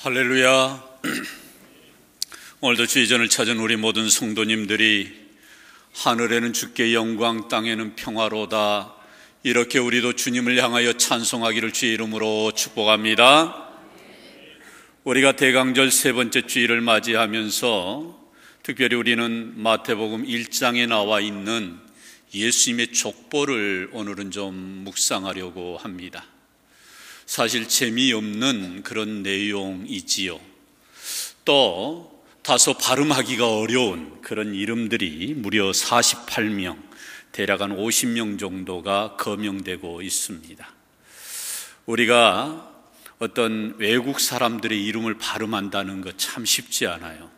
할렐루야. 오늘도 주의 전을 찾은 우리 모든 성도님들이 하늘에는 주께 영광, 땅에는 평화로다, 이렇게 우리도 주님을 향하여 찬송하기를 주의 이름으로 축복합니다. 우리가 대강절 세 번째 주일을 맞이하면서 특별히 우리는 마태복음 1장에 나와 있는 예수님의 족보를 오늘은 좀 묵상하려고 합니다. 사실 재미없는 그런 내용이지요. 또 다소 발음하기가 어려운 그런 이름들이 무려 48명, 대략 한 50명 정도가 거명되고 있습니다. 우리가 어떤 외국 사람들의 이름을 발음한다는 것 참 쉽지 않아요.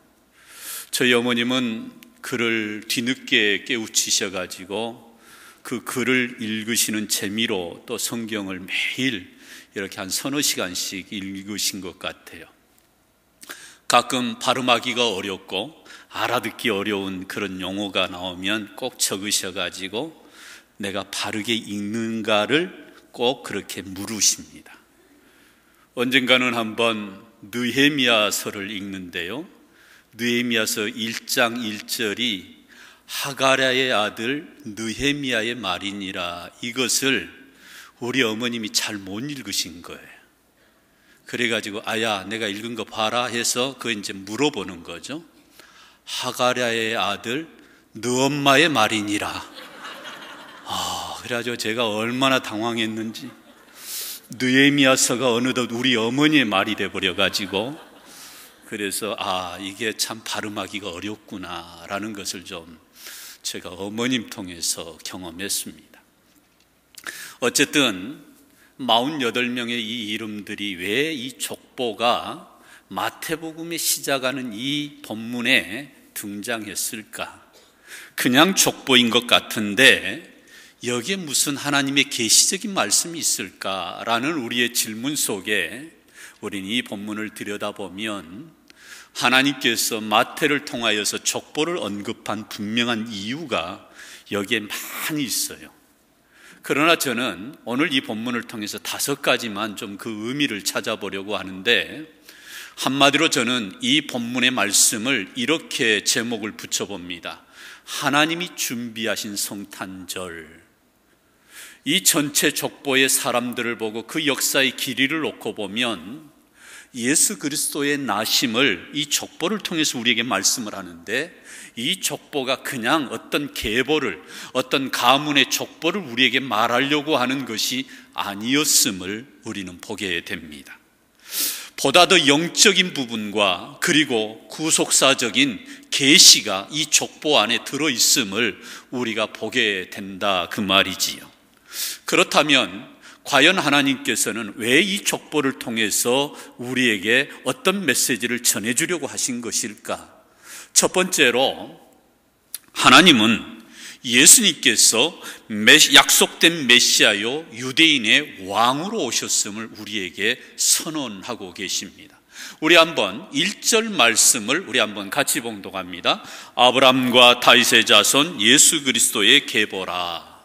저희 어머님은 글을 뒤늦게 깨우치셔가지고 그 글을 읽으시는 재미로 또 성경을 매일 이렇게 한 서너 시간씩 읽으신 것 같아요. 가끔 발음하기가 어렵고 알아듣기 어려운 그런 용어가 나오면 꼭 적으셔가지고 내가 바르게 읽는가를 꼭 그렇게 물으십니다. 언젠가는 한번 느헤미야서를 읽는데요, 느헤미야서 1장 1절이 하가랴의 아들 느헤미야의 말이니라, 이것을 우리 어머님이 잘 못 읽으신 거예요. 그래가지고 아야, 내가 읽은 거 봐라 해서 그거 이제 물어보는 거죠. 하가랴의 아들 너 엄마의 말이니라. 그래가지고 제가 얼마나 당황했는지, 느헤미야서가 어느덧 우리 어머니의 말이 돼버려가지고, 그래서 이게 참 발음하기가 어렵구나라는 것을 좀 제가 어머님 통해서 경험했습니다. 어쨌든 48명의 이 이름들이 왜 이 족보가 마태복음에 시작하는 이 본문에 등장했을까? 그냥 족보인 것 같은데 여기에 무슨 하나님의 계시적인 말씀이 있을까라는 우리의 질문 속에 우리는 이 본문을 들여다보면 하나님께서 마태를 통하여서 족보를 언급한 분명한 이유가 여기에 많이 있어요. 그러나 저는 오늘 이 본문을 통해서 5가지만 좀 그 의미를 찾아보려고 하는데, 한마디로 저는 이 본문의 말씀을 이렇게 제목을 붙여봅니다. 하나님이 준비하신 성탄절. 이 전체 족보의 사람들을 보고 그 역사의 길이를 놓고 보면 예수 그리스도의 나심을 이 족보를 통해서 우리에게 말씀을 하는데, 이 족보가 그냥 어떤 계보를, 어떤 가문의 족보를 우리에게 말하려고 하는 것이 아니었음을 우리는 보게 됩니다. 보다 더 영적인 부분과 그리고 구속사적인 계시가 이 족보 안에 들어있음을 우리가 보게 된다, 그 말이지요. 그렇다면 과연 하나님께서는 왜 이 족보를 통해서 우리에게 어떤 메시지를 전해주려고 하신 것일까? 첫 번째로, 하나님은 예수님께서 약속된 메시아요 유대인의 왕으로 오셨음을 우리에게 선언하고 계십니다. 우리 한번 1절 말씀을 우리 한번 같이 봉독합니다. 아브람과 다윗의 자손 예수 그리스도의 계보라.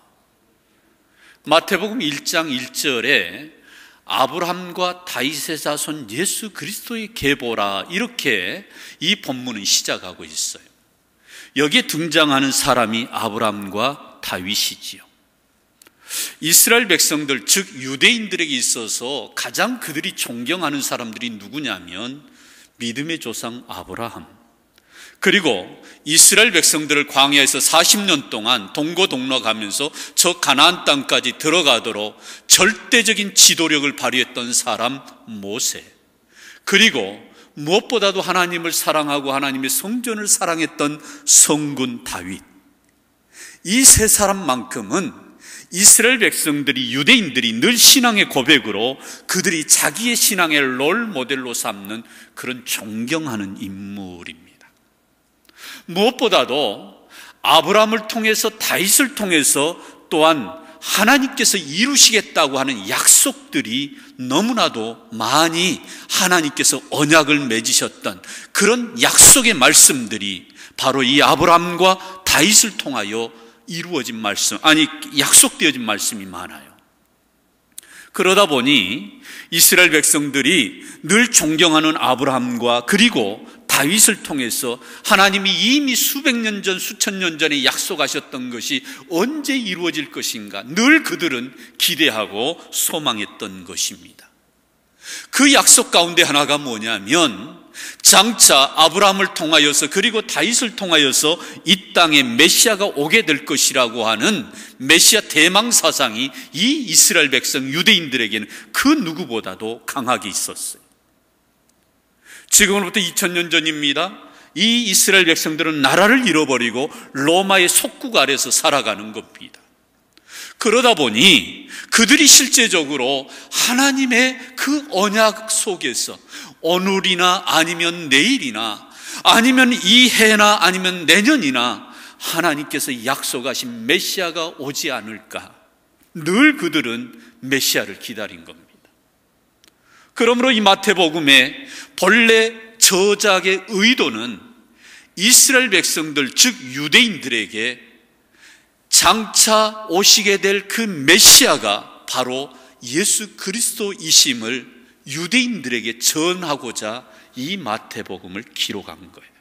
마태복음 1장 1절에 아브람과 다윗의 자손 예수 그리스도의 계보라, 이렇게 이 본문은 시작하고 있어요. 여기에 등장하는 사람이 아브람과 다윗이지요. 이스라엘 백성들, 즉 유대인들에게 있어서 가장 그들이 존경하는 사람들이 누구냐면 믿음의 조상 아브라함, 그리고 이스라엘 백성들을 광야에서 40년 동안 동고동락하면서 저 가나안 땅까지 들어가도록 절대적인 지도력을 발휘했던 사람 모세, 그리고 무엇보다도 하나님을 사랑하고 하나님의 성전을 사랑했던 성군 다윗, 이 세 사람만큼은 이스라엘 백성들이, 유대인들이 늘 신앙의 고백으로 그들이 자기의 신앙의 롤 모델로 삼는 그런 존경하는 인물입니다. 무엇보다도 아브라함을 통해서, 다윗을 통해서 또한 하나님께서 이루시겠다고 하는 약속들이 너무나도 많이 하나님께서 언약을 맺으셨던 그런 약속의 말씀들이 바로 이 아브라함과 다윗을 통하여 이루어진 말씀, 약속되어진 말씀이 많아요. 그러다 보니 이스라엘 백성들이 늘 존경하는 아브라함과 그리고 다윗을 통해서 하나님이 이미 수백 년 전, 수천 년 전에 약속하셨던 것이 언제 이루어질 것인가 늘 그들은 기대하고 소망했던 것입니다. 그 약속 가운데 하나가 뭐냐면 장차 아브라함을 통하여서 그리고 다윗을 통하여서 이 땅에 메시아가 오게 될 것이라고 하는 메시아 대망 사상이 이 이스라엘 백성 유대인들에게는 그 누구보다도 강하게 있었어요. 지금으로부터 2000년 전입니다. 이 이스라엘 백성들은 나라를 잃어버리고 로마의 속국 아래서 살아가는 겁니다. 그러다 보니 그들이 실제적으로 하나님의 그 언약 속에서 오늘이나 아니면 내일이나 아니면 이 해나 아니면 내년이나 하나님께서 약속하신 메시아가 오지 않을까 늘 그들은 메시아를 기다린 겁니다. 그러므로 이 마태복음의 본래 저작의 의도는 이스라엘 백성들 즉 유대인들에게 장차 오시게 될 그 메시아가 바로 예수 그리스도이심을 유대인들에게 전하고자 이 마태복음을 기록한 거예요.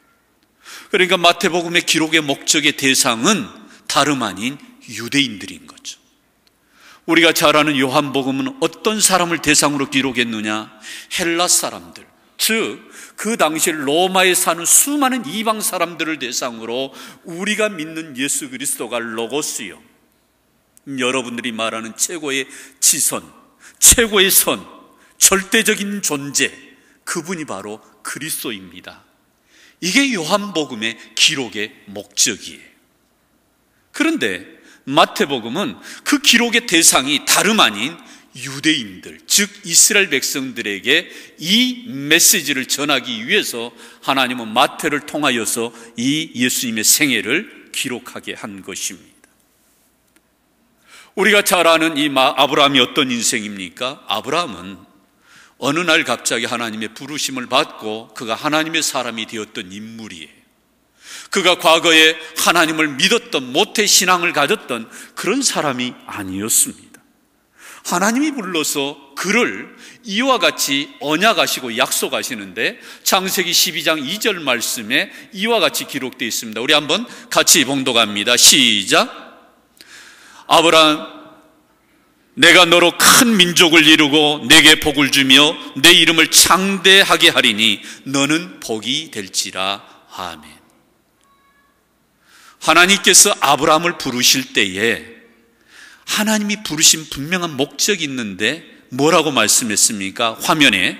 그러니까 마태복음의 기록의 목적의 대상은 다름 아닌 유대인들인 거죠. 우리가 잘 아는 요한복음은 어떤 사람을 대상으로 기록했느냐? 헬라 사람들, 즉 그 당시 로마에 사는 수많은 이방 사람들을 대상으로 우리가 믿는 예수 그리스도가 로고스요, 여러분들이 말하는 최고의 지선, 최고의 선, 절대적인 존재, 그분이 바로 그리스도입니다. 이게 요한복음의 기록의 목적이에요. 그런데 마태복음은 그 기록의 대상이 다름 아닌 유대인들, 즉 이스라엘 백성들에게 이 메시지를 전하기 위해서 하나님은 마태를 통하여서 이 예수님의 생애를 기록하게 한 것입니다. 우리가 잘 아는 이 아브라함이 어떤 인생입니까? 아브라함은 어느 날 갑자기 하나님의 부르심을 받고 그가 하나님의 사람이 되었던 인물이에요. 그가 과거에 하나님을 믿었던 모태신앙을 가졌던 그런 사람이 아니었습니다. 하나님이 불러서 그를 이와 같이 언약하시고 약속하시는데 창세기 12장 2절 말씀에 이와 같이 기록되어 있습니다. 우리 한번 같이 봉독합니다. 시작. 아브라함, 내가 너로 큰 민족을 이루고 내게 복을 주며 내 이름을 창대하게 하리니 너는 복이 될지라. 아멘. 하나님께서 아브라함을 부르실 때에 하나님이 부르신 분명한 목적이 있는데 뭐라고 말씀했습니까? 화면에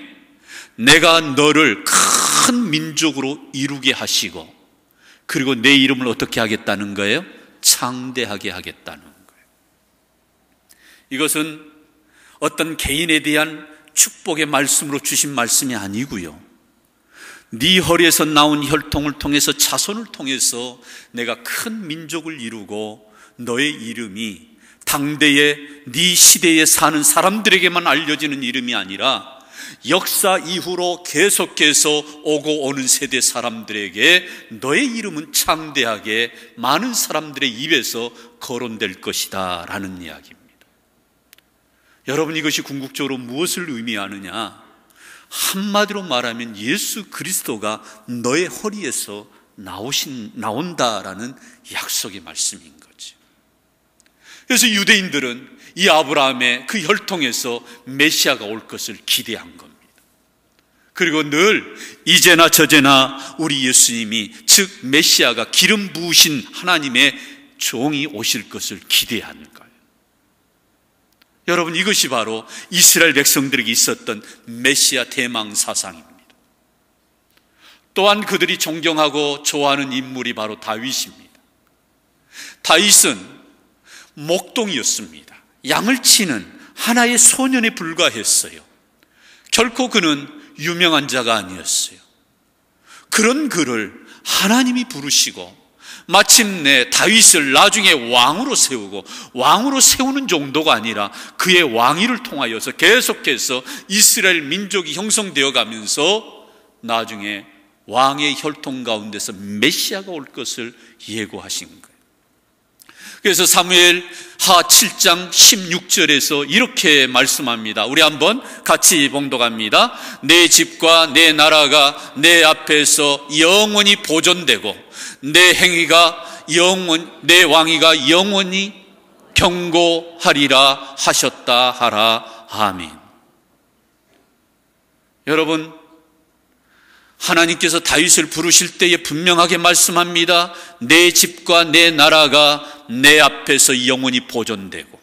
내가 너를 큰 민족으로 이루게 하시고 그리고 내 이름을 어떻게 하겠다는 거예요? 창대하게 하겠다는 거예요. 이것은 어떤 개인에 대한 축복의 말씀으로 주신 말씀이 아니고요, 네 허리에서 나온 혈통을 통해서 자손을 통해서 내가 큰 민족을 이루고 너의 이름이 당대에 네 시대에 사는 사람들에게만 알려지는 이름이 아니라 역사 이후로 계속해서 오고 오는 세대 사람들에게 너의 이름은 창대하게 많은 사람들의 입에서 거론될 것이다 라는 이야기입니다. 여러분, 이것이 궁극적으로 무엇을 의미하느냐? 한마디로 말하면 예수 그리스도가 너의 허리에서 나온다라는 약속의 말씀인 거죠. 그래서 유대인들은 이 아브라함의 그 혈통에서 메시아가 올 것을 기대한 겁니다. 그리고 늘 이제나 저제나 우리 예수님이, 즉 메시아가 기름 부으신 하나님의 종이 오실 것을 기대한 거예요. 여러분, 이것이 바로 이스라엘 백성들에게 있었던 메시아 대망 사상입니다. 또한 그들이 존경하고 좋아하는 인물이 바로 다윗입니다. 다윗은 목동이었습니다. 양을 치는 하나의 소년에 불과했어요. 결코 그는 유명한 자가 아니었어요. 그런 그를 하나님이 부르시고 마침내 다윗을 나중에 왕으로 세우고, 왕으로 세우는 정도가 아니라 그의 왕위를 통하여서 계속해서 이스라엘 민족이 형성되어 가면서 나중에 왕의 혈통 가운데서 메시아가 올 것을 예고하신 거예요. 그래서 사무엘 하 7장 16절에서 이렇게 말씀합니다. 우리 한번 같이 봉독합니다. 내 집과 내 나라가 내 앞에서 영원히 보존되고 내 행위가 내 왕위가 영원히 경고하리라 하셨다 하라. 아멘. 여러분, 하나님께서 다윗을 부르실 때에 분명하게 말씀합니다. 내 집과 내 나라가 내 앞에서 영원히 보존되고,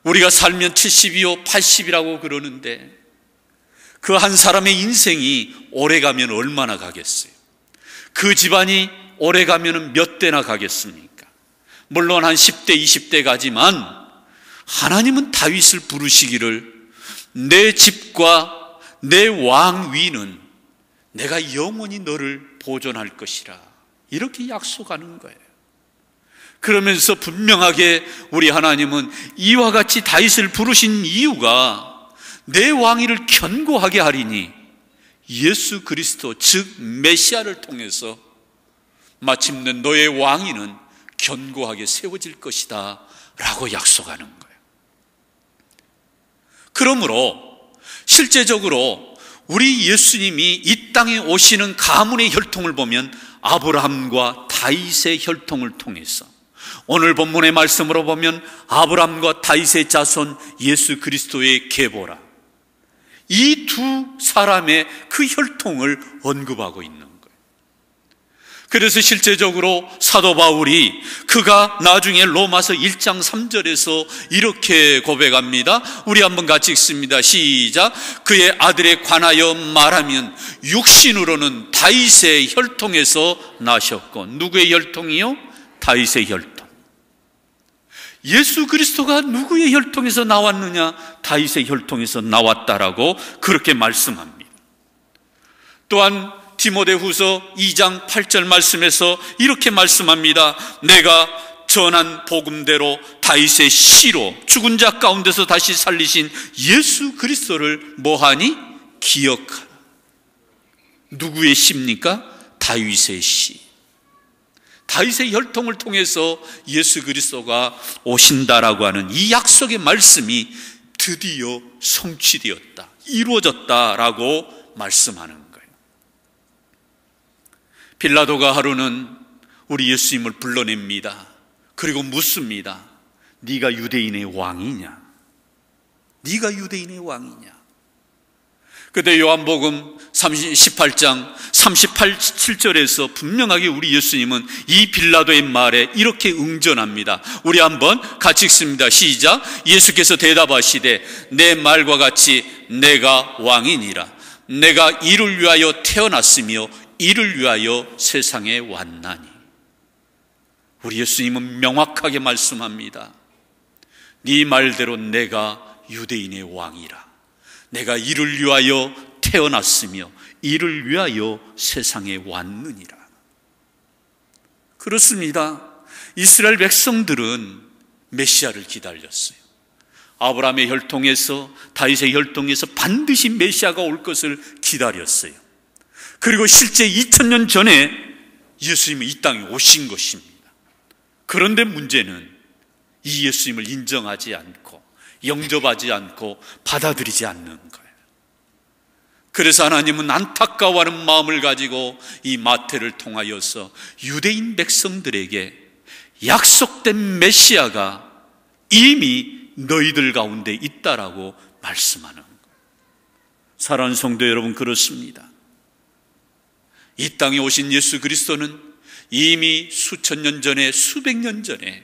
우리가 살면 70이요 80이라고 그러는데 그 한 사람의 인생이 오래가면 얼마나 가겠어요? 그 집안이 오래가면 몇 대나 가겠습니까? 물론 한 10대 20대 가지만 하나님은 다윗을 부르시기를 내 집과 내 왕위는 내가 영원히 너를 보존할 것이라, 이렇게 약속하는 거예요. 그러면서 분명하게 우리 하나님은 이와 같이 다윗을 부르신 이유가 내 왕위를 견고하게 하리니 예수 그리스도 즉 메시아를 통해서 마침내 너의 왕위는 견고하게 세워질 것이다 라고 약속하는 거예요. 그러므로 실제적으로 우리 예수님이 이 땅에 오시는 가문의 혈통을 보면 아브라함과 다윗의 혈통을 통해서, 오늘 본문의 말씀으로 보면 아브라함과 다윗의 자손 예수 그리스도의 계보라, 이 두 사람의 그 혈통을 언급하고 있는 거예요. 그래서 실제적으로 사도 바울이 그가 나중에 로마서 1장 3절에서 이렇게 고백합니다. 우리 한번 같이 읽습니다. 시작. 그의 아들에 관하여 말하면 육신으로는 다윗의 혈통에서 나셨고, 누구의 혈통이요? 다윗의 혈통. 예수 그리스도가 누구의 혈통에서 나왔느냐? 다윗의 혈통에서 나왔다라고 그렇게 말씀합니다. 또한 디모데후서 2장 8절 말씀에서 이렇게 말씀합니다. 내가 전한 복음대로 다윗의 씨로 죽은 자 가운데서 다시 살리신 예수 그리스도를 뭐하니? 기억하라. 누구의 씨입니까? 다윗의 씨. 다윗의 혈통을 통해서 예수 그리스도가 오신다라고 하는 이 약속의 말씀이 드디어 성취되었다, 이루어졌다라고 말씀하는 거예요. 빌라도가 하루는 우리 예수님을 불러냅니다. 그리고 묻습니다. 네가 유대인의 왕이냐? 네가 유대인의 왕이냐? 그때 요한복음 18장 38절에서 분명하게 우리 예수님은 이 빌라도의 말에 이렇게 응전합니다. 우리 한번 같이 읽습니다. 시작. 예수께서 대답하시되 내 말과 같이 내가 왕이니라. 내가 이를 위하여 태어났으며 이를 위하여 세상에 왔나니. 우리 예수님은 명확하게 말씀합니다. 네 말대로 내가 유대인의 왕이라. 내가 이를 위하여 태어났으며 이를 위하여 세상에 왔느니라. 그렇습니다. 이스라엘 백성들은 메시아를 기다렸어요. 아브라함의 혈통에서, 다윗의 혈통에서 반드시 메시아가 올 것을 기다렸어요. 그리고 실제 2000년 전에 예수님은 이 땅에 오신 것입니다. 그런데 문제는 이 예수님을 인정하지 않고 영접하지 않고 받아들이지 않는 거예요. 그래서 하나님은 안타까워하는 마음을 가지고 이 마태를 통하여서 유대인 백성들에게 약속된 메시아가 이미 너희들 가운데 있다라고 말씀하는 거예요. 사랑하는 성도 여러분, 그렇습니다. 이 땅에 오신 예수 그리스도는 이미 수천 년 전에, 수백 년 전에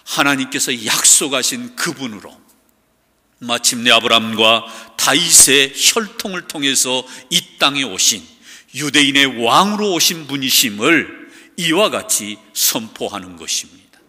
하나님께서 약속하신 그분으로 마침내 아브라함과 다윗의 혈통을 통해서 이 땅에 오신 유대인의 왕으로 오신 분이심을 이와 같이 선포하는 것입니다.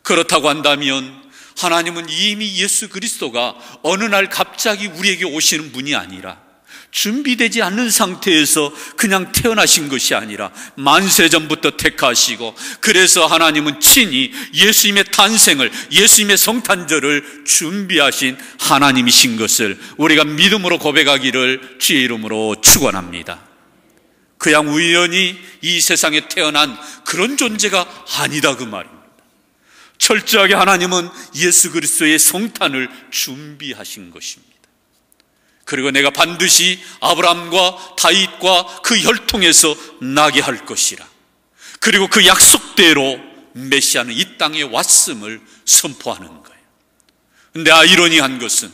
그렇다고 한다면 하나님은 이미 예수 그리스도가 어느 날 갑자기 우리에게 오시는 분이 아니라 준비되지 않는 상태에서 그냥 태어나신 것이 아니라 만세전부터 택하시고, 그래서 하나님은 친히 예수님의 탄생을, 예수님의 성탄절을 준비하신 하나님이신 것을 우리가 믿음으로 고백하기를 주의 이름으로 축원합니다. 그냥 우연히 이 세상에 태어난 그런 존재가 아니다 그 말입니다. 철저하게 하나님은 예수 그리스도의 성탄을 준비하신 것입니다. 그리고 내가 반드시 아브라함과 다윗과 그 혈통에서 나게 할 것이라. 그리고 그 약속대로 메시아는 이 땅에 왔음을 선포하는 거예요. 근데 아이러니한 것은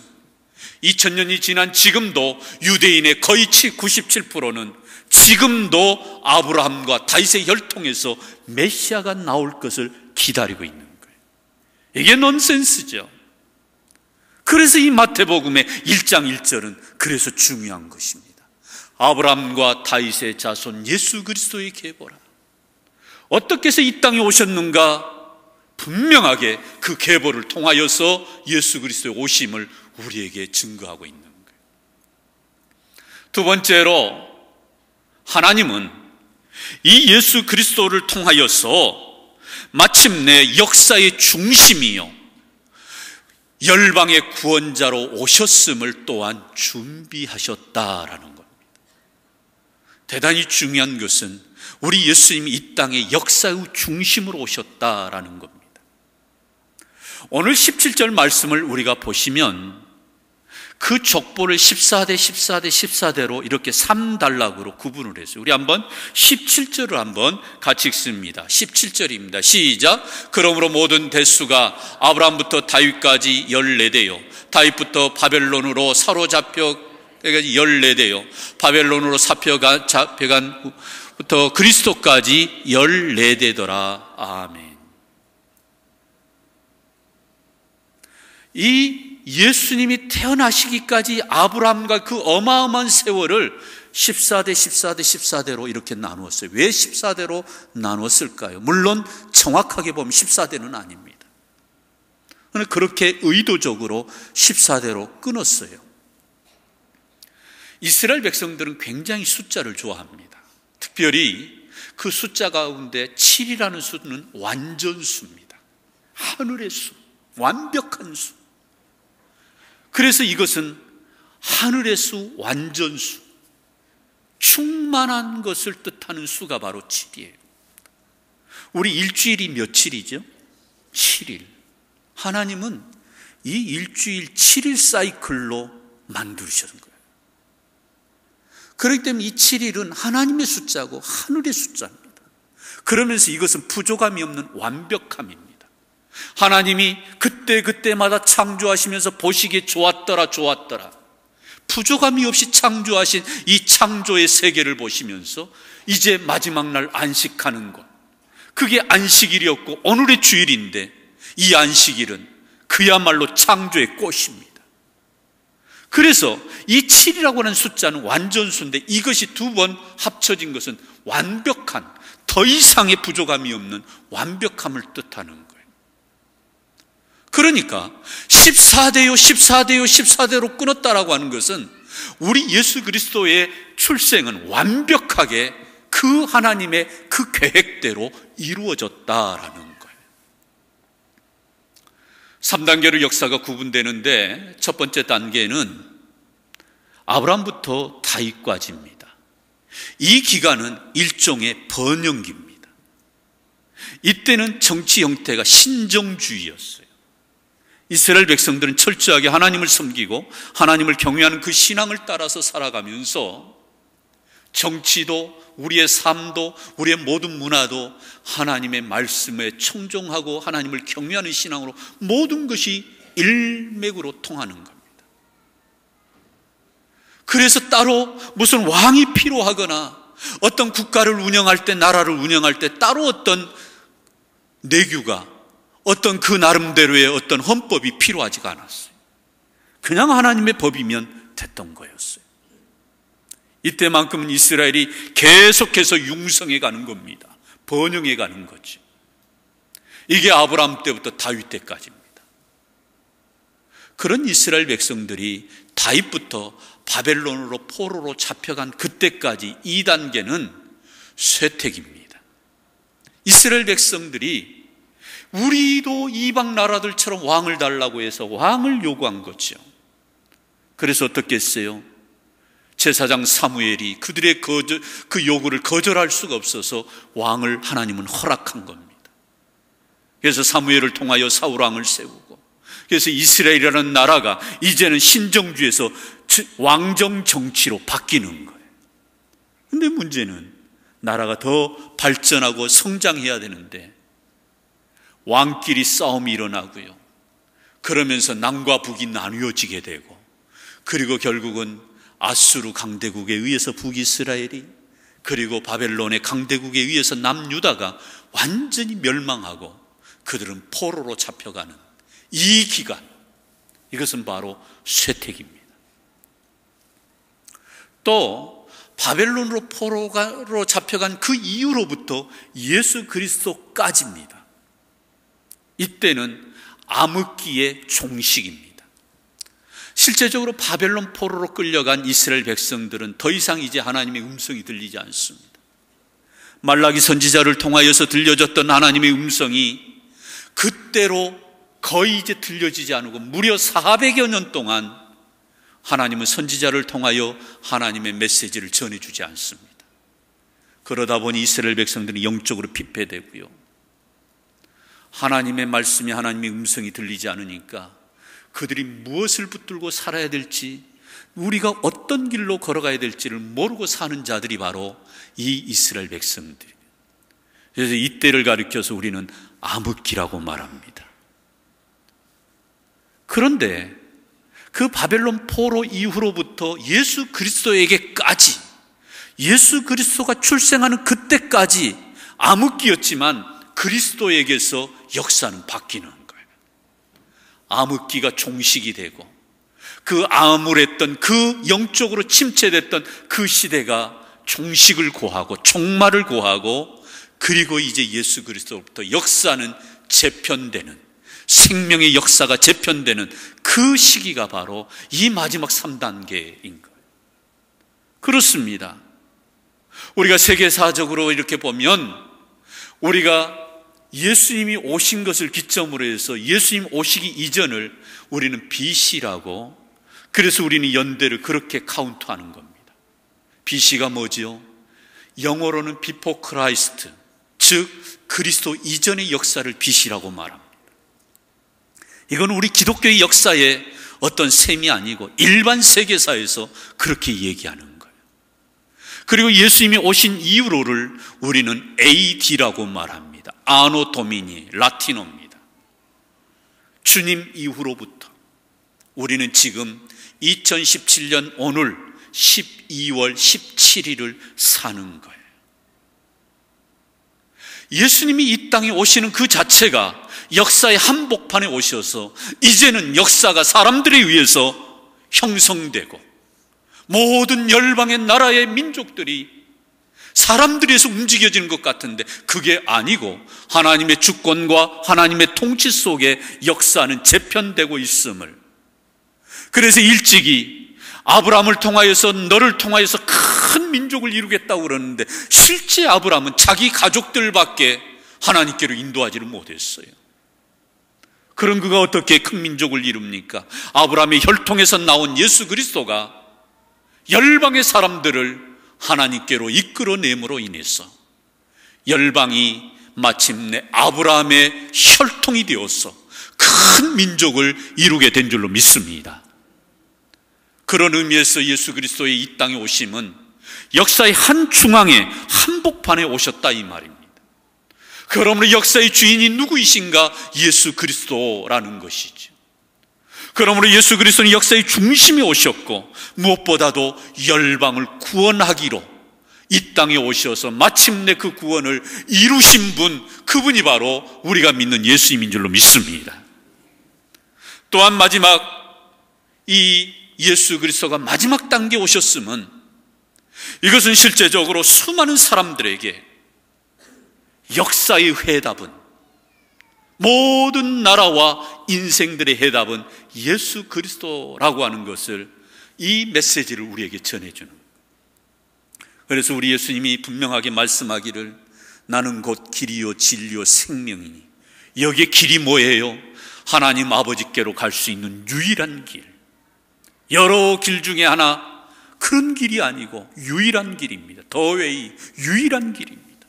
2000년이 지난 지금도 유대인의 거의 97%는 지금도 아브라함과 다윗의 혈통에서 메시아가 나올 것을 기다리고 있는 거예요. 이게 넌센스죠. 그래서 이 마태복음의 1장 1절은 그래서 중요한 것입니다. 아브라함과 다윗의 자손 예수 그리스도의 계보라. 어떻게 해서 이 땅에 오셨는가? 분명하게 그 계보를 통하여서 예수 그리스도의 오심을 우리에게 증거하고 있는 거예요. 두 번째로, 하나님은 이 예수 그리스도를 통하여서 마침내 역사의 중심이요 열방의 구원자로 오셨음을 또한 준비하셨다라는 겁니다. 대단히 중요한 것은 우리 예수님이 이 땅의 역사의 중심으로 오셨다라는 겁니다. 오늘 17절 말씀을 우리가 보시면 그 족보를 14대 14대 14대로 이렇게 3단락으로 구분을 했어요. 우리 한번 17절을 한번 같이 읽습니다. 17절입니다. 시작. 그러므로 모든 대수가 아브라함부터 다윗까지 14대요 다윗부터 바벨론으로 사로잡혀 14대요 바벨론으로 잡혀간 부터 그리스도까지 14대더라. 아멘. 이 예수님이 태어나시기까지 아브라함과 그 어마어마한 세월을 14대 14대 14대로 이렇게 나누었어요. 왜 14대로 나누었을까요? 물론 정확하게 보면 14대는 아닙니다. 그런데 그렇게 의도적으로 14대로 끊었어요. 이스라엘 백성들은 굉장히 숫자를 좋아합니다. 특별히 그 숫자 가운데 7이라는 수는 완전수입니다. 하늘의 수, 완벽한 수. 그래서 이것은 하늘의 수, 완전수, 충만한 것을 뜻하는 수가 바로 7이에요. 우리 일주일이 며칠이죠? 7일. 하나님은 이 일주일 7일 사이클로 만드셨는 거예요. 그렇기 때문에 이 7일은 하나님의 숫자고 하늘의 숫자입니다. 그러면서 이것은 부족함이 없는 완벽함입니다. 하나님이 그때마다 창조하시면서 보시기에 좋았더라 부족함이 없이 창조하신 이 창조의 세계를 보시면서 이제 마지막 날 안식하는 것, 그게 안식일이었고 오늘의 주일인데 이 안식일은 그야말로 창조의 꽃입니다. 그래서 이 7이라고 하는 숫자는 완전수인데 이것이 두 번 합쳐진 것은 완벽한, 더 이상의 부족함이 없는 완벽함을 뜻하는 거예요. 그러니까 14대로 끊었다라고 하는 것은 우리 예수 그리스도의 출생은 완벽하게 그 하나님의 그 계획대로 이루어졌다라는 거예요. 3단계로 역사가 구분되는데 첫 번째 단계는 아브라함부터 다윗까지입니다. 이 기간은 일종의 번영기입니다. 이때는 정치 형태가 신정주의였어요. 이스라엘 백성들은 철저하게 하나님을 섬기고 하나님을 경외하는 그 신앙을 따라서 살아가면서 정치도 우리의 삶도 우리의 모든 문화도 하나님의 말씀에 청종하고 하나님을 경외하는 신앙으로 모든 것이 일맥으로 통하는 겁니다. 그래서 따로 무슨 왕이 필요하거나 어떤 국가를 운영할 때, 나라를 운영할 때 따로 어떤 내규가, 어떤 그 나름대로의 어떤 헌법이 필요하지가 않았어요. 그냥 하나님의 법이면 됐던 거였어요. 이때만큼은 이스라엘이 계속해서 융성해 가는 겁니다. 번영해 가는 거죠. 이게 아브라함 때부터 다윗 때까지입니다. 그런 이스라엘 백성들이 다윗부터 바벨론으로 포로로 잡혀간 그때까지 2단계는 쇠퇴기입니다. 이스라엘 백성들이 우리도 이방 나라들처럼 왕을 달라고 해서 왕을 요구한 거죠. 그래서 어떻게 했어요? 제사장 사무엘이 그들의 그 요구를 거절할 수가 없어서 왕을 하나님은 허락한 겁니다. 그래서 사무엘을 통하여 사울 왕을 세우고, 그래서 이스라엘이라는 나라가 이제는 신정주에서 왕정 정치로 바뀌는 거예요. 근데 문제는 나라가 더 발전하고 성장해야 되는데 왕끼리 싸움이 일어나고요. 그러면서 남과 북이 나뉘어지게 되고, 그리고 결국은 아수르 강대국에 의해서 북이스라엘이, 그리고 바벨론의 강대국에 의해서 남유다가 완전히 멸망하고 그들은 포로로 잡혀가는 이 기간, 이것은 바로 쇠퇴기입니다. 또 바벨론으로 포로로 잡혀간 그 이후로부터 예수 그리스도까지입니다. 이때는 암흑기의 종식입니다. 실제적으로 바벨론 포로로 끌려간 이스라엘 백성들은 더 이상 이제 하나님의 음성이 들리지 않습니다. 말라기 선지자를 통하여서 들려졌던 하나님의 음성이 그때로 거의 이제 들려지지 않고, 무려 400여 년 동안 하나님은 선지자를 통하여 하나님의 메시지를 전해주지 않습니다. 그러다 보니 이스라엘 백성들이 영적으로 피폐되고요, 하나님의 말씀이, 하나님의 음성이 들리지 않으니까 그들이 무엇을 붙들고 살아야 될지, 우리가 어떤 길로 걸어가야 될지를 모르고 사는 자들이 바로 이 이스라엘 백성들이에요. 그래서 이때를 가리켜서 우리는 암흑기라고 말합니다. 그런데 그 바벨론 포로 이후로부터 예수 그리스도에게까지, 예수 그리스도가 출생하는 그때까지 암흑기였지만 그리스도에게서 역사는 바뀌는 거예요. 암흑기가 종식이 되고, 그 암울했던, 그 영적으로 침체됐던 그 시대가 종식을 고하고 종말을 고하고, 그리고 이제 예수 그리스도로부터 역사는 재편되는, 생명의 역사가 재편되는 그 시기가 바로 이 마지막 3단계인 거예요. 그렇습니다. 우리가 세계사적으로 이렇게 보면, 우리가 예수님이 오신 것을 기점으로 해서 예수님 오시기 이전을 우리는 BC라고, 그래서 우리는 연대를 그렇게 카운트하는 겁니다. BC가 뭐죠? 영어로는 Before Christ, 즉 그리스도 이전의 역사를 BC라고 말합니다. 이건 우리 기독교의 역사의 어떤 셈이 아니고 일반 세계사에서 그렇게 얘기하는 거예요. 그리고 예수님이 오신 이후로를 우리는 AD라고 말합니다. 아노 도미니, 라틴어입니다. 주님 이후로부터 우리는 지금 2017년 오늘 12월 17일을 사는 거예요. 예수님이 이 땅에 오시는 그 자체가 역사의 한복판에 오셔서 이제는 역사가 사람들에 의해서 형성되고, 모든 열방의 나라의 민족들이 사람들에서 움직여지는 것 같은데 그게 아니고 하나님의 주권과 하나님의 통치 속에 역사는 재편되고 있음을, 그래서 일찍이 아브라함을 통하여서 너를 통하여서 큰 민족을 이루겠다고 그러는데 실제 아브라함은 자기 가족들밖에 하나님께로 인도하지를 못했어요. 그럼 그가 어떻게 큰 민족을 이룹니까? 아브라함의 혈통에서 나온 예수 그리스도가 열방의 사람들을 하나님께로 이끌어냄으로 인해서 열방이 마침내 아브라함의 혈통이 되어서 큰 민족을 이루게 된 줄로 믿습니다. 그런 의미에서 예수 그리스도의 이 땅에 오심은 역사의 한 중앙에 한복판에 오셨다 이 말입니다. 그러므로 역사의 주인이 누구이신가? 예수 그리스도라는 것이죠. 그러므로 예수 그리스도는 역사의 중심에 오셨고, 무엇보다도 열방을 구원하기로 이 땅에 오셔서 마침내 그 구원을 이루신 분, 그분이 바로 우리가 믿는 예수님인 줄로 믿습니다. 또한 마지막, 이 예수 그리스도가 마지막 단계에 오셨음은, 이것은 실제적으로 수많은 사람들에게 역사의 해답은, 모든 나라와 인생들의 해답은 예수 그리스도라고 하는 것을, 이 메시지를 우리에게 전해주는 거예요. 그래서 우리 예수님이 분명하게 말씀하기를 나는 곧 길이요 진리요 생명이니, 여기에 길이 뭐예요? 하나님 아버지께로 갈 수 있는 유일한 길, 여러 길 중에 하나, 그런 길이 아니고 유일한 길입니다. 더웨이, 유일한 길입니다.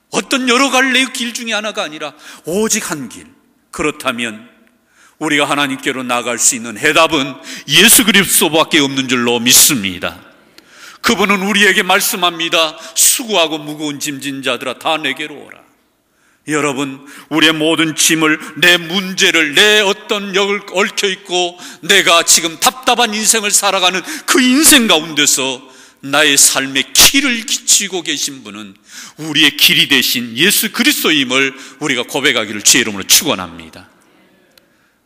어떤 여러 갈래의 길 중에 하나가 아니라 오직 한 길. 그렇다면 우리가 하나님께로 나갈 수 있는 해답은 예수 그리스도밖에 없는 줄로 믿습니다. 그분은 우리에게 말씀합니다. 수고하고 무거운 짐진 자들아 다 내게로 오라. 여러분, 우리의 모든 짐을, 내 문제를, 내 어떤 역을 얽혀있고 내가 지금 답답한 인생을 살아가는 그 인생 가운데서 나의 삶의 길을 기치고 계신 분은 우리의 길이 되신 예수 그리스도임을 우리가 고백하기를 주의 이름으로 축원합니다.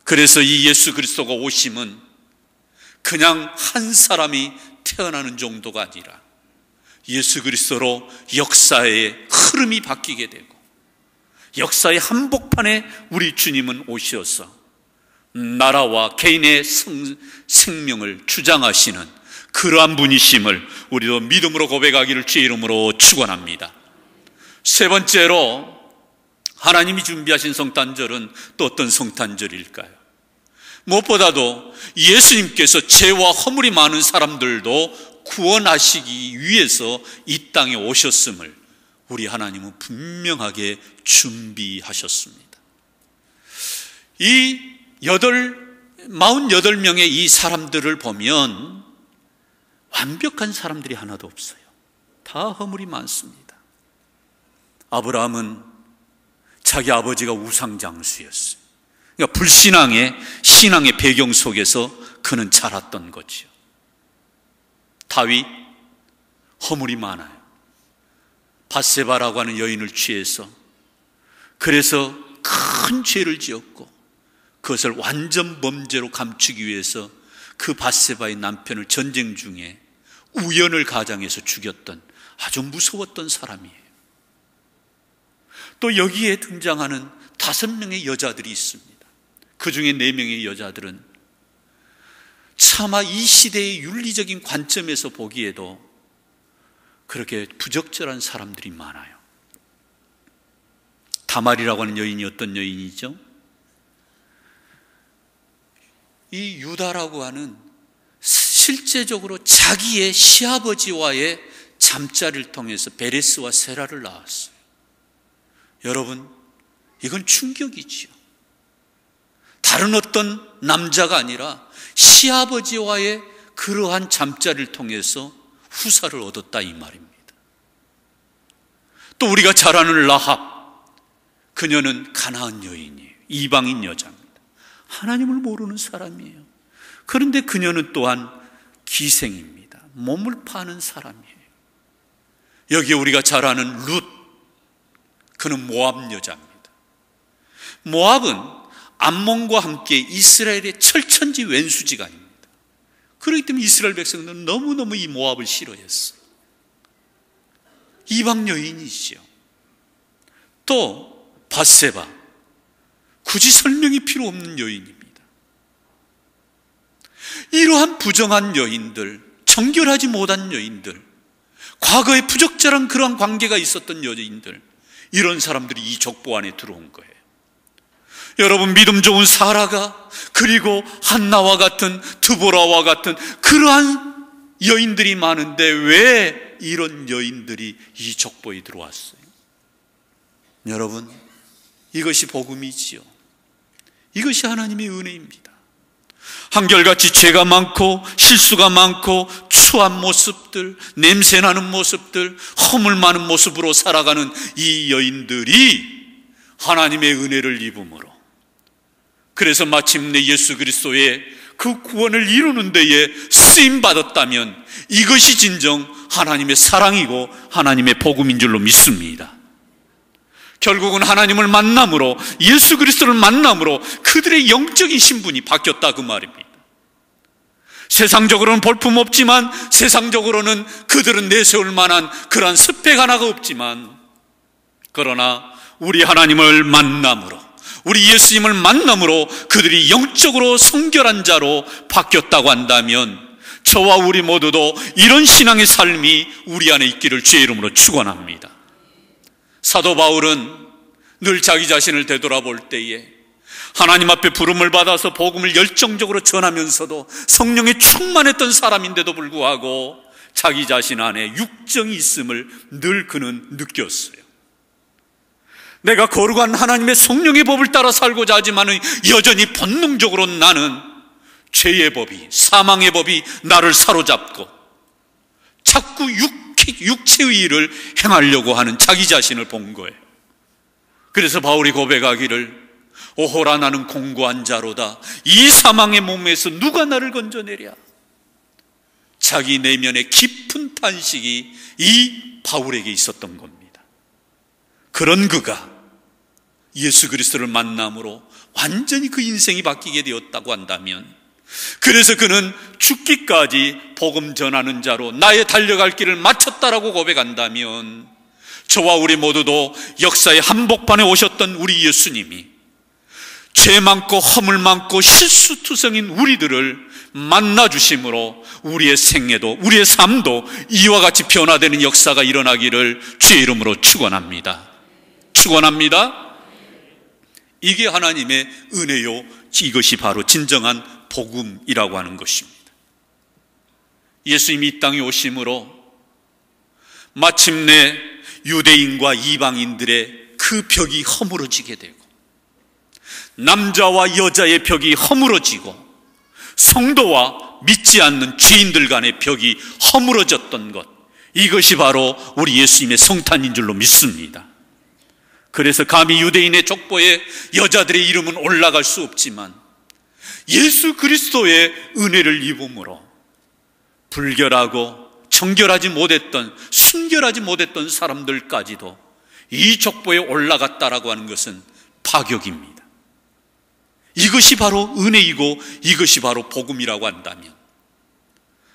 그래서 이 예수 그리스도가 오심은 그냥 한 사람이 태어나는 정도가 아니라 예수 그리스도로 역사의 흐름이 바뀌게 되고 역사의 한복판에 우리 주님은 오셔서 나라와 개인의 생명을 주장하시는 그러한 분이심을 우리도 믿음으로 고백하기를 주의 이름으로 축원합니다. 세 번째로 하나님이 준비하신 성탄절은 또 어떤 성탄절일까요? 무엇보다도 예수님께서 죄와 허물이 많은 사람들도 구원하시기 위해서 이 땅에 오셨음을 우리 하나님은 분명하게 준비하셨습니다. 이 48명의 이 사람들을 보면 완벽한 사람들이 하나도 없어요. 다 허물이 많습니다. 아브라함은 자기 아버지가 우상장수였어요. 그러니까 불신앙의 신앙의 배경 속에서 그는 자랐던 거죠. 다윗 허물이 많아요. 밧세바라고 하는 여인을 취해서 그래서 큰 죄를 지었고 그것을 완전 범죄로 감추기 위해서 그 밧세바의 남편을 전쟁 중에 우연을 가장해서 죽였던 아주 무서웠던 사람이에요. 또 여기에 등장하는 5명의 여자들이 있습니다. 그 중에 4명의 여자들은 차마 이 시대의 윤리적인 관점에서 보기에도 그렇게 부적절한 사람들이 많아요. 다말이라고 하는 여인이 어떤 여인이죠? 이 유다라고 하는 실제적으로 자기의 시아버지와의 잠자리를 통해서 베레스와 세라를 낳았어요. 여러분, 이건 충격이지요. 다른 어떤 남자가 아니라 시아버지와의 그러한 잠자리를 통해서 후사를 얻었다 이 말입니다. 또 우리가 잘 아는 라합, 그녀는 가나안 여인이에요. 이방인 여자입니다. 하나님을 모르는 사람이에요. 그런데 그녀는 또한 기생입니다. 몸을 파는 사람이에요. 여기에 우리가 잘 아는 룻, 그는 모압 여자입니다. 모압은 암몬과 함께 이스라엘의 철천지 왼수지간입니다. 그렇기 때문에 이스라엘 백성들은 너무너무 이 모압을 싫어했어요. 이방 여인이죠. 또 밧세바, 굳이 설명이 필요 없는 여인입니다. 이러한 부정한 여인들, 정결하지 못한 여인들, 과거에 부적절한 그러한 관계가 있었던 여인들, 이런 사람들이 이 족보 안에 들어온 거예요. 여러분, 믿음 좋은 사라가, 그리고 한나와 같은, 드보라와 같은 그러한 여인들이 많은데 왜 이런 여인들이 이 족보에 들어왔어요? 여러분, 이것이 복음이지요. 이것이 하나님의 은혜입니다. 한결같이 죄가 많고 실수가 많고 추한 모습들, 냄새나는 모습들, 허물 많은 모습으로 살아가는 이 여인들이 하나님의 은혜를 입음으로, 그래서 마침내 예수 그리스도의 그 구원을 이루는 데에 쓰임받았다면 이것이 진정 하나님의 사랑이고 하나님의 복음인 줄로 믿습니다. 결국은 하나님을 만남으로, 예수 그리스도를 만남으로 그들의 영적인 신분이 바뀌었다 그 말입니다. 세상적으로는 볼품없지만, 세상적으로는 그들은 내세울 만한 그러한 스펙 하나가 없지만, 그러나 우리 하나님을 만남으로, 우리 예수님을 만남으로 그들이 영적으로 성결한 자로 바뀌었다고 한다면 저와 우리 모두도 이런 신앙의 삶이 우리 안에 있기를 주의 이름으로 축원합니다. 사도 바울은 늘 자기 자신을 되돌아볼 때에 하나님 앞에 부름을 받아서 복음을 열정적으로 전하면서도 성령에 충만했던 사람인데도 불구하고 자기 자신 안에 육정이 있음을 늘 그는 느꼈어요. 내가 거룩한 하나님의 성령의 법을 따라 살고자 하지만 여전히 본능적으로 나는 죄의 법이, 사망의 법이 나를 사로잡고 자꾸 육체의 일을 행하려고 하는 자기 자신을 본 거예요. 그래서 바울이 고백하기를 오호라 나는 공고한 자로다. 이 사망의 몸에서 누가 나를 건져내랴. 자기 내면의 깊은 탄식이 이 바울에게 있었던 겁니다. 그런 그가 예수 그리스도를 만남으로 완전히 그 인생이 바뀌게 되었다고 한다면, 그래서 그는 죽기까지 복음 전하는 자로 나의 달려갈 길을 마쳤다라고 고백한다면, 저와 우리 모두도 역사의 한복판에 오셨던 우리 예수님이 죄 많고 허물 많고 실수투성인 우리들을 만나주심으로 우리의 생애도, 우리의 삶도 이와 같이 변화되는 역사가 일어나기를 주의 이름으로 축원합니다. 축원합니다. 이게 하나님의 은혜요, 이것이 바로 진정한 복음이라고 하는 것입니다. 예수님이 이 땅에 오심으로 마침내 유대인과 이방인들의 그 벽이 허물어지게 되고, 남자와 여자의 벽이 허물어지고, 성도와 믿지 않는 죄인들 간의 벽이 허물어졌던 것, 이것이 바로 우리 예수님의 성탄인 줄로 믿습니다. 그래서 감히 유대인의 족보에 여자들의 이름은 올라갈 수 없지만 예수 그리스도의 은혜를 입음으로 불결하고 정결하지 못했던, 순결하지 못했던 사람들까지도 이 족보에 올라갔다라고 하는 것은 파격입니다. 이것이 바로 은혜이고 이것이 바로 복음이라고 한다면,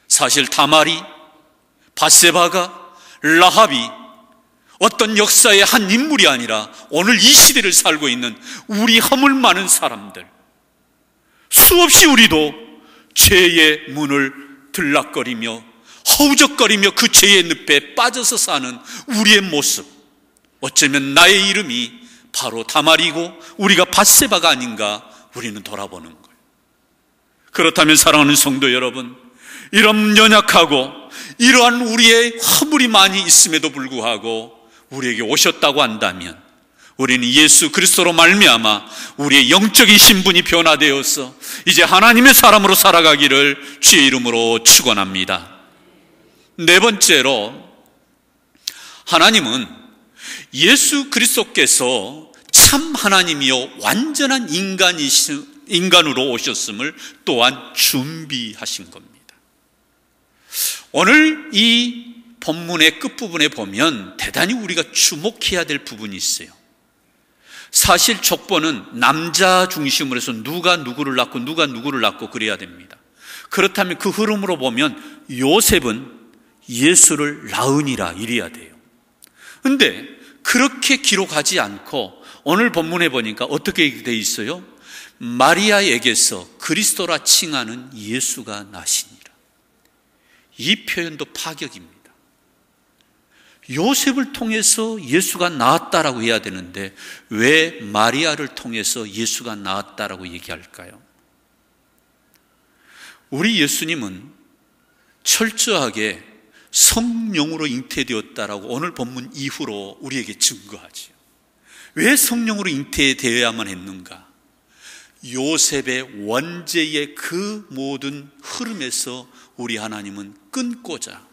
사실 다말이, 밧세바가, 라합이 어떤 역사의 한 인물이 아니라 오늘 이 시대를 살고 있는 우리 허물 많은 사람들, 수없이 우리도 죄의 문을 들락거리며 허우적거리며 그 죄의 늪에 빠져서 사는 우리의 모습, 어쩌면 나의 이름이 바로 다말이고 우리가 밧세바가 아닌가 우리는 돌아보는 거예요. 그렇다면 사랑하는 성도 여러분, 이런 연약하고 이러한 우리의 허물이 많이 있음에도 불구하고 우리에게 오셨다고 한다면, 우리는 예수 그리스도로 말미암아 우리의 영적인 신분이 변화되어서 이제 하나님의 사람으로 살아가기를 주의 이름으로 축원합니다. 네 번째로, 하나님은 예수 그리스도께서 참 하나님이요 완전한 인간으로 오셨음을 또한 준비하신 겁니다. 오늘 이 본문의 끝부분에 보면 대단히 우리가 주목해야 될 부분이 있어요. 사실 족보는 남자 중심으로 해서 누가 누구를 낳고 누가 누구를 낳고 그래야 됩니다. 그렇다면 그 흐름으로 보면 요셉은 예수를 낳으니라 이래야 돼요. 그런데 그렇게 기록하지 않고 오늘 본문에 보니까 어떻게 돼 있어요? 마리아에게서 그리스도라 칭하는 예수가 나시니라. 이 표현도 파격입니다. 요셉을 통해서 예수가 나왔다라고 해야 되는데 왜 마리아를 통해서 예수가 나왔다라고 얘기할까요? 우리 예수님은 철저하게 성령으로 잉태되었다라고 오늘 본문 이후로 우리에게 증거하지요. 왜 성령으로 잉태되어야만 했는가? 요셉의 원죄의 그 모든 흐름에서 우리 하나님은 끊고자,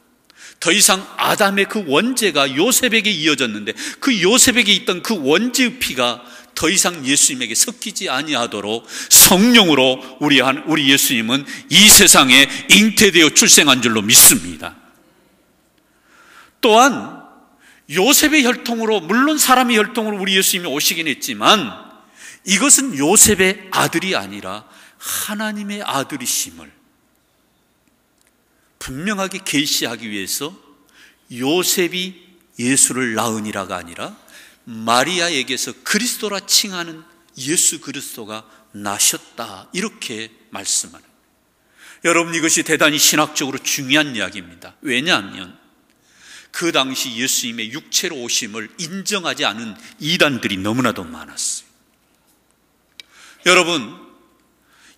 더 이상 아담의 그 원죄가 요셉에게 이어졌는데 그 요셉에게 있던 그 원죄의 피가 더 이상 예수님에게 섞이지 아니하도록 성령으로 우리 예수님은 이 세상에 잉태되어 출생한 줄로 믿습니다. 또한 요셉의 혈통으로, 물론 사람의 혈통으로 우리 예수님이 오시긴 했지만 이것은 요셉의 아들이 아니라 하나님의 아들이심을 분명하게 계시하기 위해서 요셉이 예수를 낳으니라가 아니라 마리아에게서 그리스도라 칭하는 예수 그리스도가 나셨다, 이렇게 말씀하는 거예요. 여러분, 이것이 대단히 신학적으로 중요한 이야기입니다. 왜냐하면 그 당시 예수님의 육체로 오심을 인정하지 않은 이단들이 너무나도 많았어요. 여러분,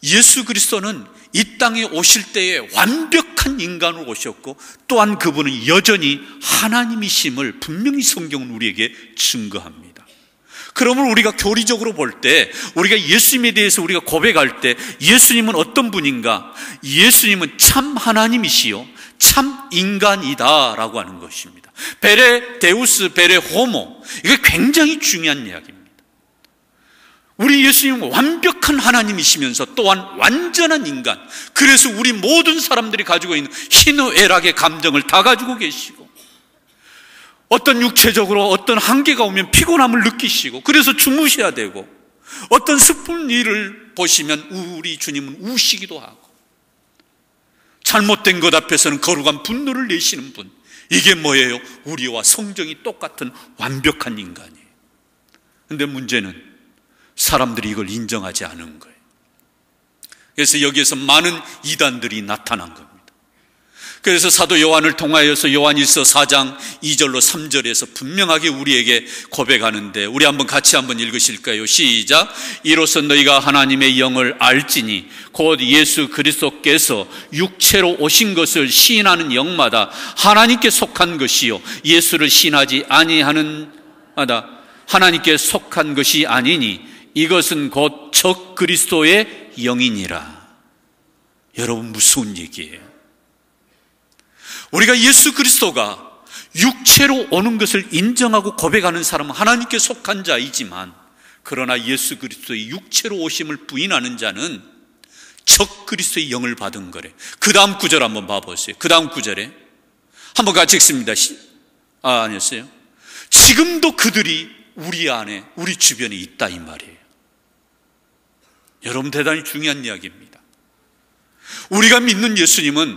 예수 그리스도는 이 땅에 오실 때에 완벽한 인간으로 오셨고, 또한 그분은 여전히 하나님이심을 분명히 성경은 우리에게 증거합니다. 그러면 우리가 교리적으로 볼 때, 우리가 예수님에 대해서 우리가 고백할 때 예수님은 어떤 분인가? 예수님은 참 하나님이시요 참 인간이다 라고 하는 것입니다. 베레 데우스 베레 호모, 이게 굉장히 중요한 이야기입니다. 우리 예수님은 완벽한 하나님이시면서 또한 완전한 인간, 그래서 우리 모든 사람들이 가지고 있는 희노애락의 감정을 다 가지고 계시고, 어떤 육체적으로 어떤 한계가 오면 피곤함을 느끼시고, 그래서 주무셔야 되고, 어떤 슬픈 일을 보시면 우리 주님은 우시기도 하고, 잘못된 것 앞에서는 거룩한 분노를 내시는 분, 이게 뭐예요? 우리와 성정이 똑같은 완벽한 인간이에요. 그런데 문제는 사람들이 이걸 인정하지 않은 거예요. 그래서 여기에서 많은 이단들이 나타난 겁니다. 그래서 사도 요한을 통하여서 요한일서 4장 2절로 3절에서 분명하게 우리에게 고백하는데, 우리 한번 같이 한번 읽으실까요? 시작. 이로써 너희가 하나님의 영을 알지니 곧 예수 그리스도께서 육체로 오신 것을 시인하는 영마다 하나님께 속한 것이요 예수를 시인하지 아니하는 마다 하나님께 속한 것이 아니니 이것은 곧 적 그리스도의 영이니라. 여러분, 무서운 얘기예요. 우리가 예수 그리스도가 육체로 오는 것을 인정하고 고백하는 사람은 하나님께 속한 자이지만, 그러나 예수 그리스도의 육체로 오심을 부인하는 자는 적 그리스도의 영을 받은 거래. 그 다음 구절 한번 봐보세요. 그 다음 구절에 한번 같이 읽습니다. 아니었어요? 지금도 그들이 우리 안에, 우리 주변에 있다, 이 말이에요. 여러분, 대단히 중요한 이야기입니다. 우리가 믿는 예수님은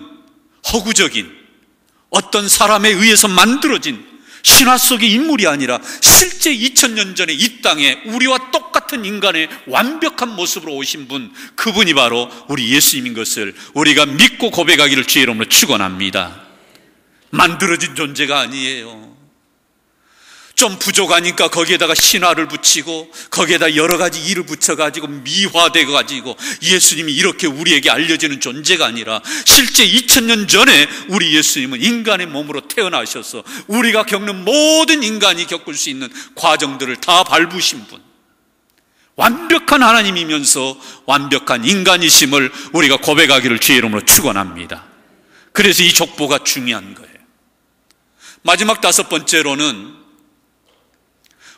허구적인 어떤 사람에 의해서 만들어진 신화 속의 인물이 아니라 실제 2000년 전에 이 땅에 우리와 똑같은 인간의 완벽한 모습으로 오신 분, 그분이 바로 우리 예수님인 것을 우리가 믿고 고백하기를 주의 이름으로 축원합니다. 만들어진 존재가 아니에요. 좀 부족하니까 거기에다가 신화를 붙이고 거기에다 여러 가지 일을 붙여가지고 미화되어가지고 예수님이 이렇게 우리에게 알려지는 존재가 아니라 실제 2000년 전에 우리 예수님은 인간의 몸으로 태어나셔서 우리가 겪는 모든 인간이 겪을 수 있는 과정들을 다 밟으신 분, 완벽한 하나님이면서 완벽한 인간이심을 우리가 고백하기를 주의 이름으로 축원합니다. 그래서 이 족보가 중요한 거예요. 마지막 5번째로는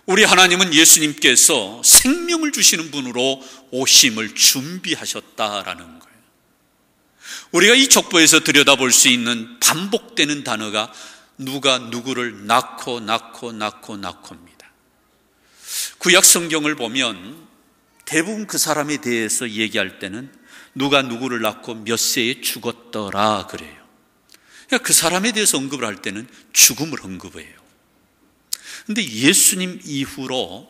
우리 하나님은 예수님께서 생명을 주시는 분으로 오심을 준비하셨다라는 거예요. 우리가 이 족보에서 들여다볼 수 있는 반복되는 단어가 누가 누구를 낳고입니다. 구약 성경을 보면 대부분 그 사람에 대해서 얘기할 때는 누가 누구를 낳고 몇 세에 죽었더라 그래요. 그러니까 그 사람에 대해서 언급을 할 때는 죽음을 언급해요. 그런데 예수님 이후로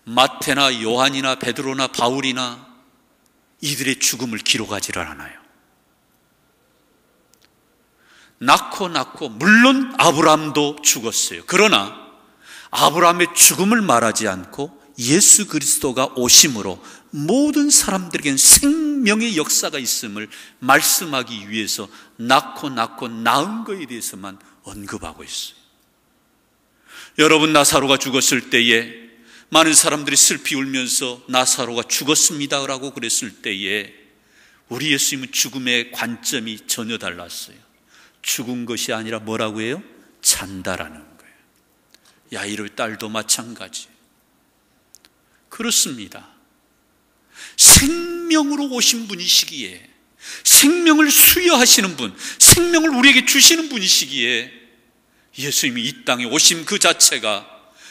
마태나 요한이나 베드로나 바울이나 이들의 죽음을 기록하지를 않아요. 낳고 물론 아브라함도 죽었어요. 그러나 아브라함의 죽음을 말하지 않고 예수 그리스도가 오심으로 모든 사람들에게는 생명의 역사가 있음을 말씀하기 위해서 낳고 낳은 것에 대해서만 언급하고 있어요. 여러분, 나사로가 죽었을 때에 많은 사람들이 슬피 울면서 나사로가 죽었습니다 라고 그랬을 때에 우리 예수님은 죽음의 관점이 전혀 달랐어요. 죽은 것이 아니라 뭐라고 해요? 잔다라는 거예요. 야이로의 딸도 마찬가지. 그렇습니다. 생명으로 오신 분이시기에, 생명을 수여하시는 분, 생명을 우리에게 주시는 분이시기에 예수님이 이 땅에 오심 그 자체가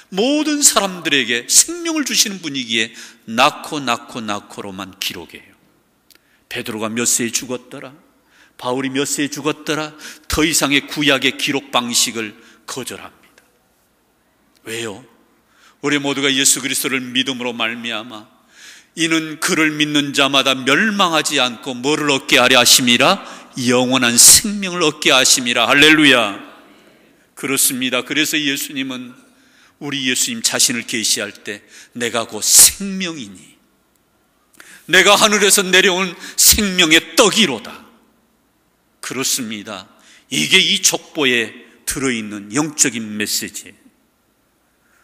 모든 사람들에게 생명을 주시는 분이기에 낳고로만 기록해요. 베드로가 몇 세에 죽었더라, 바울이 몇 세에 죽었더라, 더 이상의 구약의 기록 방식을 거절합니다. 왜요? 우리 모두가 예수 그리스도를 믿음으로 말미암아 이는 그를 믿는 자마다 멸망하지 않고 뭐를 얻게 하려 하심이라? 영원한 생명을 얻게 하심이라. 할렐루야. 그렇습니다. 그래서 예수님은 우리 예수님 자신을 계시할 때 내가 곧 생명이니 내가 하늘에서 내려온 생명의 떡이로다. 그렇습니다. 이게 이 족보에 들어있는 영적인 메시지예요.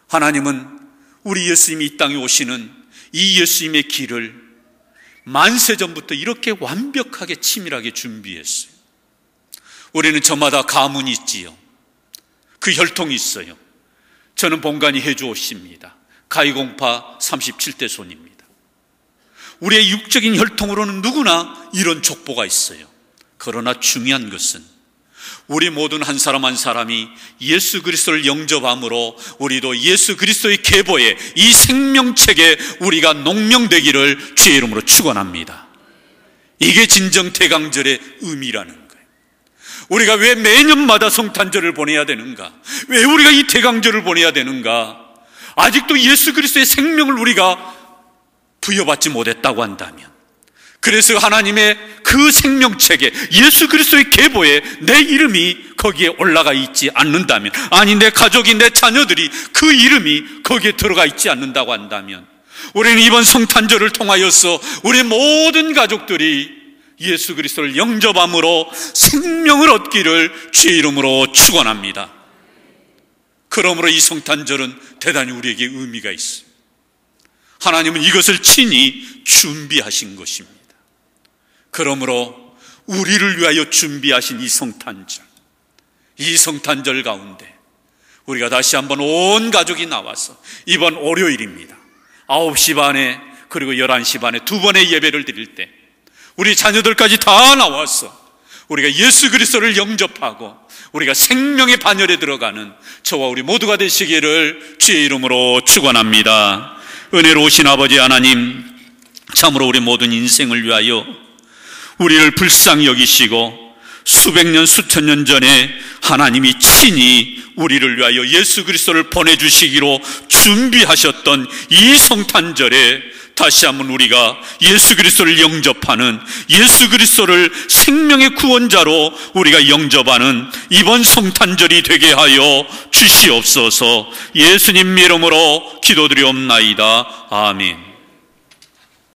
하나님은 우리 예수님이 이 땅에 오시는 이 예수님의 길을 만세전부터 이렇게 완벽하게 치밀하게 준비했어요. 우리는 저마다 가문이 있지요. 그 혈통이 있어요. 저는 본관이 해주오십니다. 가이공파 37대 손입니다. 우리의 육적인 혈통으로는 누구나 이런 족보가 있어요. 그러나 중요한 것은 우리 모든 한 사람 한 사람이 예수 그리스도를 영접함으로 우리도 예수 그리스도의 계보에 이 생명책에 우리가 농명되기를 주의 이름으로 축원합니다. 이게 진정 대강절의 의미라는 거예요. 우리가 왜 매년마다 성탄절을 보내야 되는가? 왜 우리가 이 대강절을 보내야 되는가? 아직도 예수 그리스도의 생명을 우리가 부여받지 못했다고 한다면, 그래서 하나님의 그 생명책에 예수 그리스도의 계보에 내 이름이 거기에 올라가 있지 않는다면, 아니 내 가족이 내 자녀들이 그 이름이 거기에 들어가 있지 않는다고 한다면, 우리는 이번 성탄절을 통하여서 우리 모든 가족들이 예수 그리스도를 영접함으로 생명을 얻기를 주의 이름으로 축원합니다. 그러므로 이 성탄절은 대단히 우리에게 의미가 있습니다. 하나님은 이것을 친히 준비하신 것입니다. 그러므로 우리를 위하여 준비하신 이 성탄절 가운데 우리가 다시 한번 온 가족이 나와서 이번 월요일입니다. 9시 반에 그리고 11시 반에 두 번의 예배를 드릴 때 우리 자녀들까지 다 나와서 우리가 예수 그리스도를 영접하고 우리가 생명의 반열에 들어가는 저와 우리 모두가 되시기를 주의 이름으로 축원합니다. 은혜로우신 아버지 하나님, 참으로 우리 모든 인생을 위하여 우리를 불쌍히 여기시고 수백 년 수천 년 전에 하나님이 친히 우리를 위하여 예수 그리스도를 보내주시기로 준비하셨던 이 성탄절에 다시 한번 우리가 예수 그리스도를 영접하는, 예수 그리스도를 생명의 구원자로 우리가 영접하는 이번 성탄절이 되게 하여 주시옵소서. 예수님 이름으로 기도드리옵나이다. 아멘.